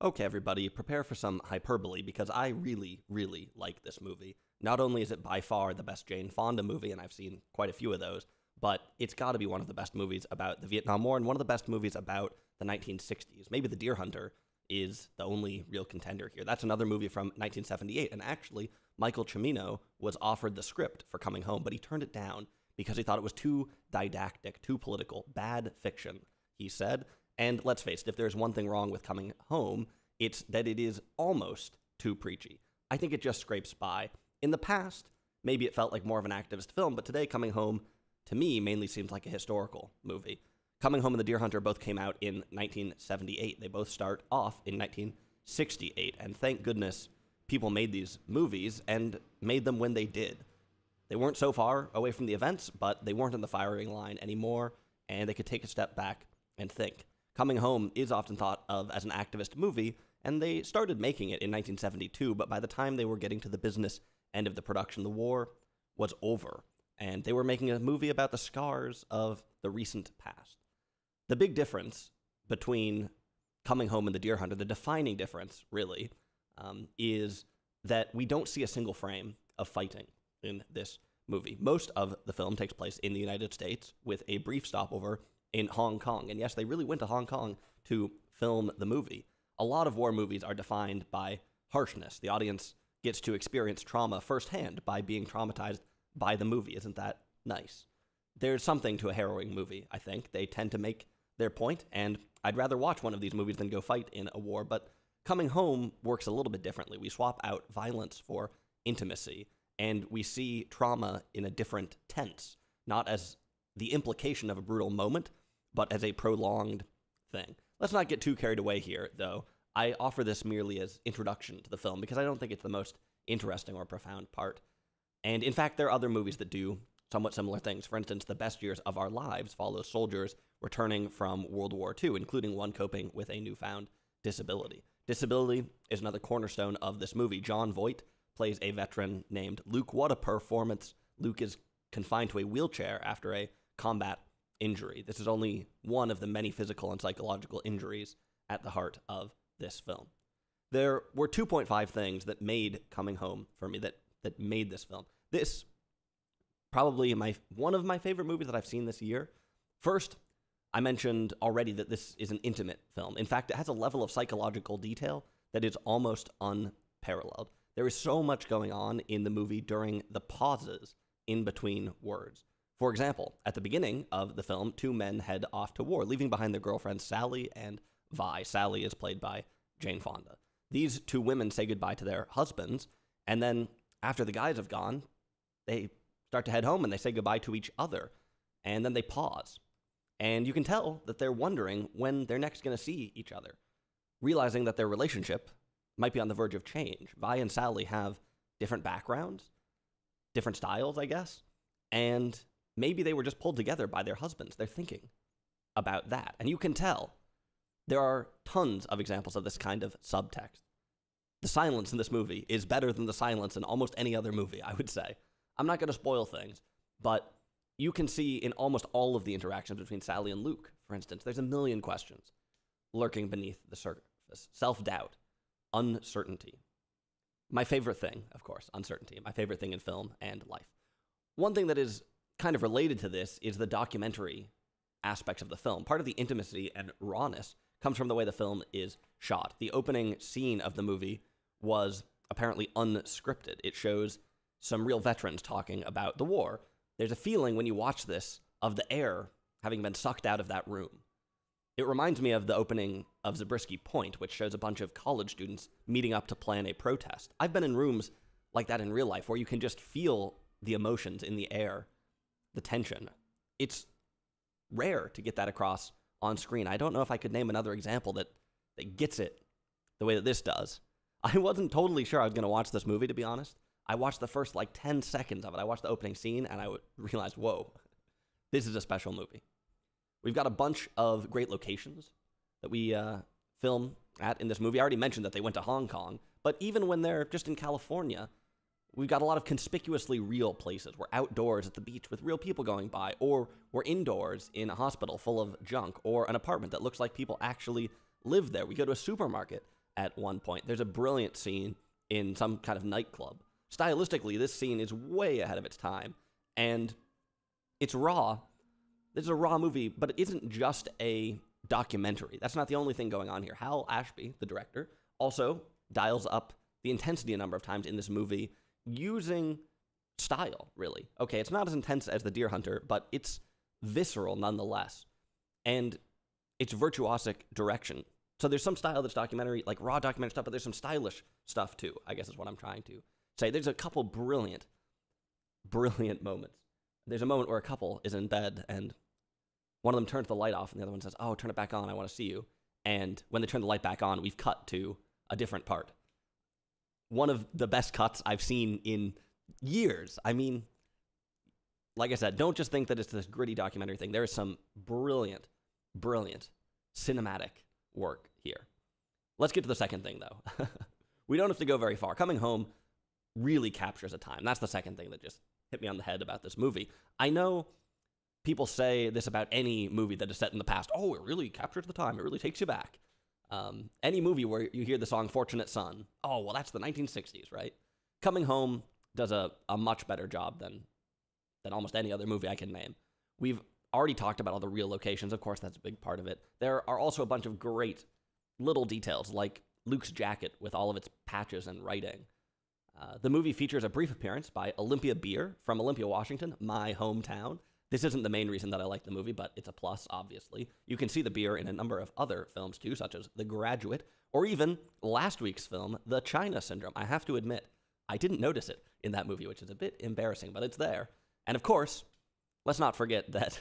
Okay, everybody, prepare for some hyperbole because I really, really like this movie. Not only is it by far the best Jane Fonda movie, and I've seen quite a few of those, but it's got to be one of the best movies about the Vietnam War and one of the best movies about the 1960s. Maybe The Deer Hunter is the only real contender here. That's another movie from 1978, and actually, Michael Cimino was offered the script for Coming Home, but he turned it down because he thought it was too didactic, too political, bad fiction, he said. And let's face it, if there's one thing wrong with Coming Home, it's that it is almost too preachy. I think it just scrapes by. In the past, maybe it felt like more of an activist film, but today Coming Home, to me, mainly seems like a historical movie. Coming Home and The Deer Hunter both came out in 1978. They both start off in 1968, and thank goodness people made these movies and made them when they did. They weren't so far away from the events, but they weren't in the firing line anymore, and they could take a step back and think. Coming Home is often thought of as an activist movie, and they started making it in 1972, but by the time they were getting to the business end of the production, the war was over, and they were making a movie about the scars of the recent past. The big difference between Coming Home and The Deer Hunter, the defining difference, really, is that we don't see a single frame of fighting in this movie. Most of the film takes place in the United States, with a brief stopover in Hong Kong. And yes, they really went to Hong Kong to film the movie. A lot of war movies are defined by harshness. The audience gets to experience trauma firsthand by being traumatized by the movie. Isn't that nice? There's something to a harrowing movie, I think. They tend to make their point, and I'd rather watch one of these movies than go fight in a war. But Coming Home works a little bit differently. We swap out violence for intimacy, and we see trauma in a different tense, not as the implication of a brutal moment, but as a prolonged thing. Let's not get too carried away here, though. I offer this merely as introduction to the film because I don't think it's the most interesting or profound part. And in fact, there are other movies that do somewhat similar things. For instance, The Best Years of Our Lives follows soldiers returning from World War II, including one coping with a newfound disability. Disability is another cornerstone of this movie. Jon Voight plays a veteran named Luke. What a performance. Luke is confined to a wheelchair after a combat injury. This is only one of the many physical and psychological injuries at the heart of this film. There were 2.5 things that made Coming Home for me, that made this film. This, probably one of my favorite movies that I've seen this year. First, I mentioned already that this is an intimate film. In fact, it has a level of psychological detail that is almost unparalleled. There is so much going on in the movie during the pauses in between words. For example, at the beginning of the film, two men head off to war, leaving behind their girlfriends Sally and Vi. Sally is played by Jane Fonda. These two women say goodbye to their husbands, and then after the guys have gone, they start to head home and they say goodbye to each other, and then they pause. And you can tell that they're wondering when they're next going to see each other, realizing that their relationship might be on the verge of change. Vi and Sally have different backgrounds, different styles, I guess, and maybe they were just pulled together by their husbands. They're thinking about that. And you can tell there are tons of examples of this kind of subtext. The silence in this movie is better than the silence in almost any other movie, I would say. I'm not going to spoil things, but you can see in almost all of the interactions between Sally and Luke, for instance, there's a million questions lurking beneath the surface. Self-doubt, uncertainty. My favorite thing, of course, uncertainty. My favorite thing in film and life. One thing that is kind of related to this is the documentary aspects of the film. Part of the intimacy and rawness comes from the way the film is shot. The opening scene of the movie was apparently unscripted. It shows some real veterans talking about the war. There's a feeling when you watch this of the air having been sucked out of that room. It reminds me of the opening of Zabriskie Point, which shows a bunch of college students meeting up to plan a protest. I've been in rooms like that in real life where you can just feel the emotions in the air, the tension. It's rare to get that across on screen. I don't know if I could name another example that gets it the way that this does. I wasn't totally sure I was going to watch this movie, to be honest. I watched the first 10 seconds of it. I watched the opening scene and I realized, whoa, this is a special movie. We've got a bunch of great locations that we film at in this movie. I already mentioned that they went to Hong Kong, but even when they're just in California, we've got a lot of conspicuously real places. We're outdoors at the beach with real people going by, or we're indoors in a hospital full of junk, or an apartment that looks like people actually live there. We go to a supermarket at one point. There's a brilliant scene in some kind of nightclub. Stylistically, this scene is way ahead of its time, and it's raw. This is a raw movie, but it isn't just a documentary. That's not the only thing going on here. Hal Ashby, the director, also dials up the intensity a number of times in this movie using style, really. Okay, it's not as intense as The Deer Hunter, but it's visceral nonetheless. And it's virtuosic direction. So there's some style that's documentary, like raw documentary stuff, but there's some stylish stuff too, I guess is what I'm trying to say. There's a couple brilliant moments. There's a moment where a couple is in bed and one of them turns the light off and the other one says, oh, turn it back on, I want to see you. And when they turn the light back on, we've cut to a different part. One of the best cuts I've seen in years. I mean, like I said, don't just think that it's this gritty documentary thing. There is some brilliant cinematic work here. Let's get to the second thing, though. We don't have to go very far. Coming Home really captures a time. That's the second thing that just hit me on the head about this movie. I know people say this about any movie that is set in the past. Oh, it really captures the time. It really takes you back. Any movie where you hear the song Fortunate Son, oh, well, that's the 1960s, right? Coming Home does a much better job than almost any other movie I can name. We've already talked about all the real locations. Of course, that's a big part of it. There are also a bunch of great little details, like Luke's jacket with all of its patches and writing. The movie features a brief appearance by Olympia Beer from Olympia, Washington, my hometown. This isn't the main reason that I like the movie, but it's a plus, obviously. You can see the beer in a number of other films, too, such as The Graduate, or even last week's film, The China Syndrome. I have to admit, I didn't notice it in that movie, which is a bit embarrassing, but it's there. And of course, let's not forget that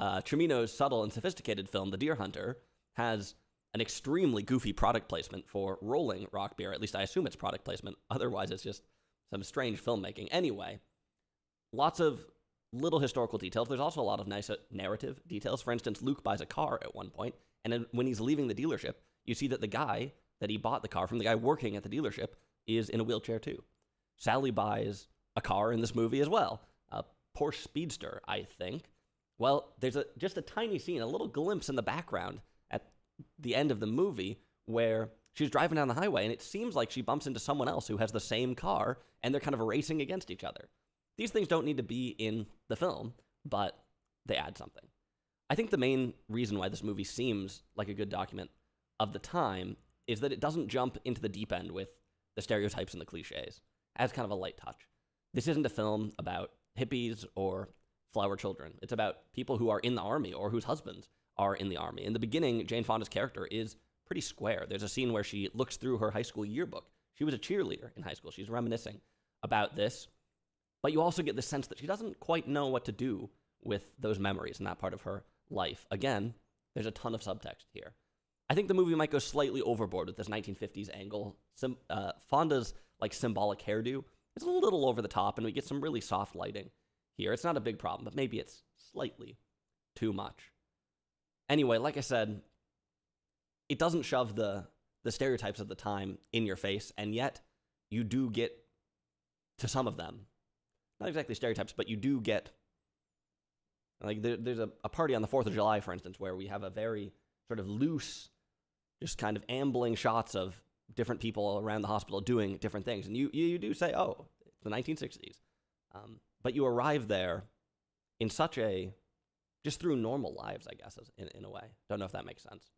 Cimino's subtle and sophisticated film, The Deer Hunter, has an extremely goofy product placement for Rolling Rock beer. At least I assume it's product placement. Otherwise, it's just some strange filmmaking. Anyway, lots of little historical details. There's also a lot of nice narrative details. For instance, Luke buys a car at one point, and then when he's leaving the dealership, you see that the guy that he bought the car from, the guy working at the dealership, is in a wheelchair too. Sally buys a car in this movie as well, a Porsche Speedster, I think. Well, there's just a tiny scene, a little glimpse in the background at the end of the movie where she's driving down the highway, and it seems like she bumps into someone else who has the same car, and they're kind of racing against each other. These things don't need to be in the film, but they add something. I think the main reason why this movie seems like a good document of the time is that it doesn't jump into the deep end with the stereotypes and the cliches. It has kind of a light touch. This isn't a film about hippies or flower children. It's about people who are in the army or whose husbands are in the army. In the beginning, Jane Fonda's character is pretty square. There's a scene where she looks through her high school yearbook. She was a cheerleader in high school. She's reminiscing about this. But you also get the sense that she doesn't quite know what to do with those memories in that part of her life. Again, there's a ton of subtext here. I think the movie might go slightly overboard with this 1950s angle. Fonda's symbolic hairdo is a little over the top, and we get some really soft lighting here. It's not a big problem, but maybe it's slightly too much. Anyway, like I said, it doesn't shove the stereotypes of the time in your face, and yet you do get to some of them. Not exactly stereotypes, but you do get, there's a party on the 4th of July, for instance, where we have a very sort of loose, just kind of ambling shots of different people around the hospital doing different things. And you do say, oh, it's the 1960s. But you arrive there in such just through normal lives, I guess, in a way. Don't know if that makes sense.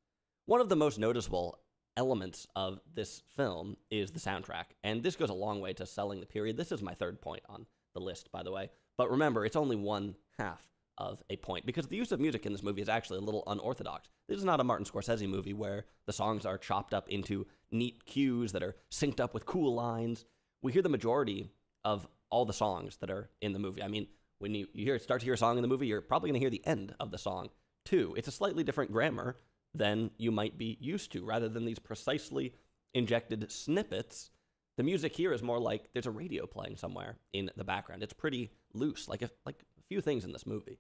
One of the most noticeable elements of this film is the soundtrack. And this goes a long way to selling the period. This is my third point on the list, by the way. But remember, it's only one half of a point, because the use of music in this movie is actually a little unorthodox. This is not a Martin Scorsese movie where the songs are chopped up into neat cues that are synced up with cool lines. We hear the majority of all the songs that are in the movie. I mean, when you start to hear a song in the movie, you're probably going to hear the end of the song, too. It's a slightly different grammar than you might be used to. Rather than these precisely injected snippets, the music here is more like there's a radio playing somewhere in the background. It's pretty loose, like a few things in this movie.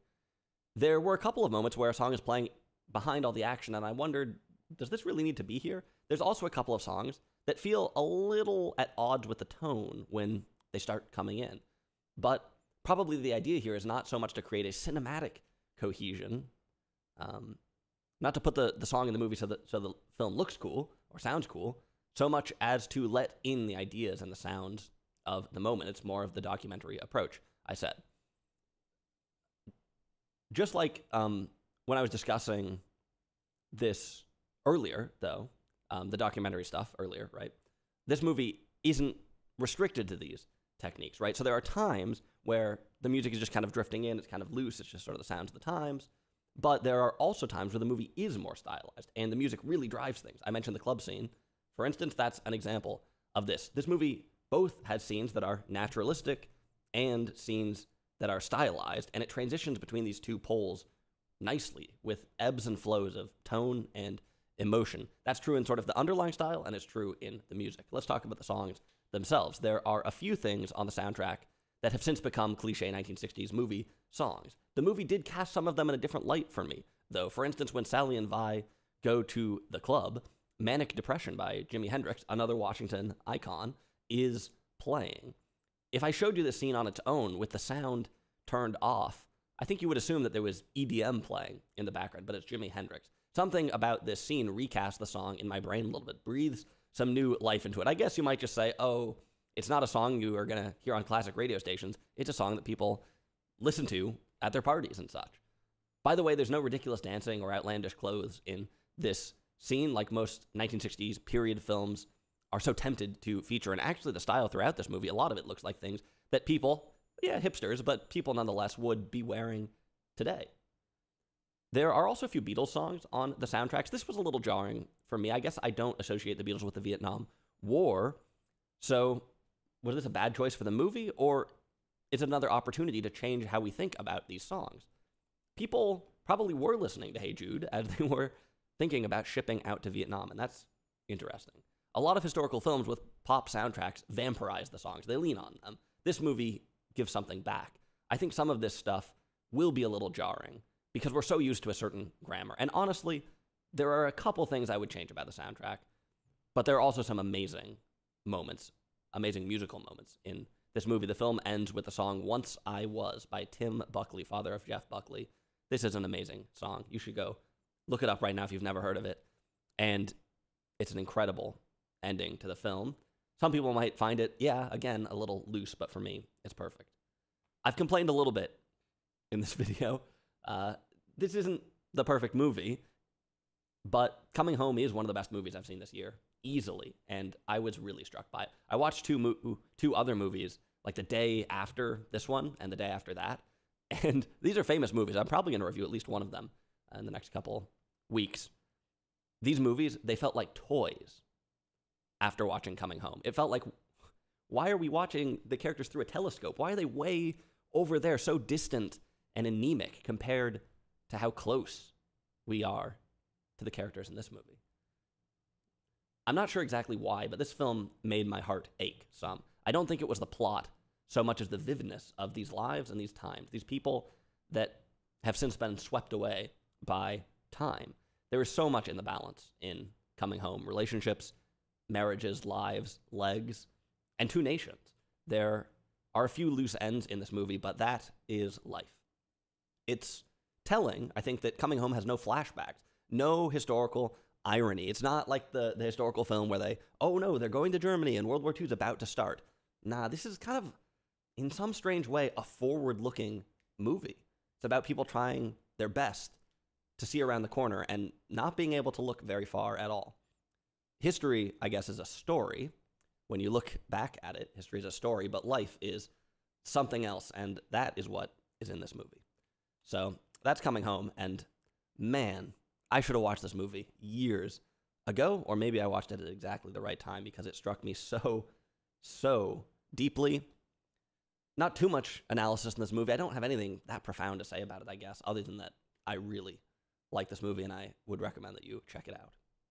There were a couple of moments where a song is playing behind all the action, and I wondered, does this really need to be here? There's also a couple of songs that feel a little at odds with the tone when they start coming in. But probably the idea here is not so much to create a cinematic cohesion, not to put the song in the movie so the film looks cool or sounds cool so much as to let in the ideas and the sounds of the moment. It's more of the documentary approach, I said. Just like when I was discussing this earlier, though, the documentary stuff earlier, right? This movie isn't restricted to these techniques, right? So there are times where the music is just kind of drifting in, it's kind of loose, it's just sort of the sounds of the times. But there are also times where the movie is more stylized and the music really drives things. I mentioned the club scene. For instance, that's an example of this. This movie both has scenes that are naturalistic and scenes that are stylized, and it transitions between these two poles nicely with ebbs and flows of tone and emotion. That's true in sort of the underlying style, and it's true in the music. Let's talk about the songs themselves. There are a few things on the soundtrack that have since become cliche 1960s movie songs. The movie did cast some of them in a different light for me, though. For instance, when Sally and Vi go to the club, Manic Depression by Jimi Hendrix, another Washington icon, is playing. If I showed you the scene on its own with the sound turned off, I think you would assume that there was EDM playing in the background, but it's Jimi Hendrix. Something about this scene recast the song in my brain a little bit, breathes some new life into it. I guess you might just say, oh, it's not a song you are going to hear on classic radio stations. It's a song that people listen to at their parties and such. By the way, there's no ridiculous dancing or outlandish clothes in this scene, like most 1960s period films are so tempted to feature. And actually, the style throughout this movie, a lot of it looks like things that people, hipsters, but people nonetheless would be wearing today. There are also a few Beatles songs on the soundtracks. This was a little jarring for me. I guess I don't associate the Beatles with the Vietnam War. So was this a bad choice for the movie, or is it another opportunity to change how we think about these songs? People probably were listening to Hey Jude as they were thinking about shipping out to Vietnam, and that's interesting. A lot of historical films with pop soundtracks vampirize the songs. They lean on them. This movie gives something back. I think some of this stuff will be a little jarring because we're so used to a certain grammar. And honestly, there are a couple things I would change about the soundtrack, but there are also some amazing moments, amazing musical moments in this movie. The film ends with the song Once I Was by Tim Buckley, father of Jeff Buckley. This is an amazing song. You should go look it up right now if you've never heard of it. And it's an incredible ending to the film. Some people might find it, again, a little loose, but for me, it's perfect. I've complained a little bit in this video. This isn't the perfect movie, but Coming Home is one of the best movies I've seen this year, easily, and I was really struck by it. I watched two other movies, like the day after this one and the day after that, and these are famous movies. I'm probably going to review at least one of them in the next couple weeks. These movies, they felt like toys after watching Coming Home. It felt like, why are we watching the characters through a telescope? Why are they way over there, so distant and anemic compared to how close we are to the characters in this movie? I'm not sure exactly why, but this film made my heart ache some. I don't think it was the plot so much as the vividness of these lives and these times, these people that have since been swept away by time. There is so much in the balance in Coming Home: relationships, marriages, lives, legs, and two nations. There are a few loose ends in this movie, but that is life. It's telling, I think, that Coming Home has no flashbacks, no historical irony. It's not like the historical film where they're going to Germany and World War II is about to start. Nah, this is kind of, in some strange way, a forward-looking movie. It's about people trying their best to see around the corner and not being able to look very far at all. History, I guess, is a story. When you look back at it, history is a story, but life is something else, and that is what is in this movie. So that's Coming Home, and man, I should have watched this movie years ago, or maybe I watched it at exactly the right time because it struck me so deeply. Not too much analysis in this movie. I don't have anything that profound to say about it, I guess, other than that I really like this movie, and I would recommend that you check it out.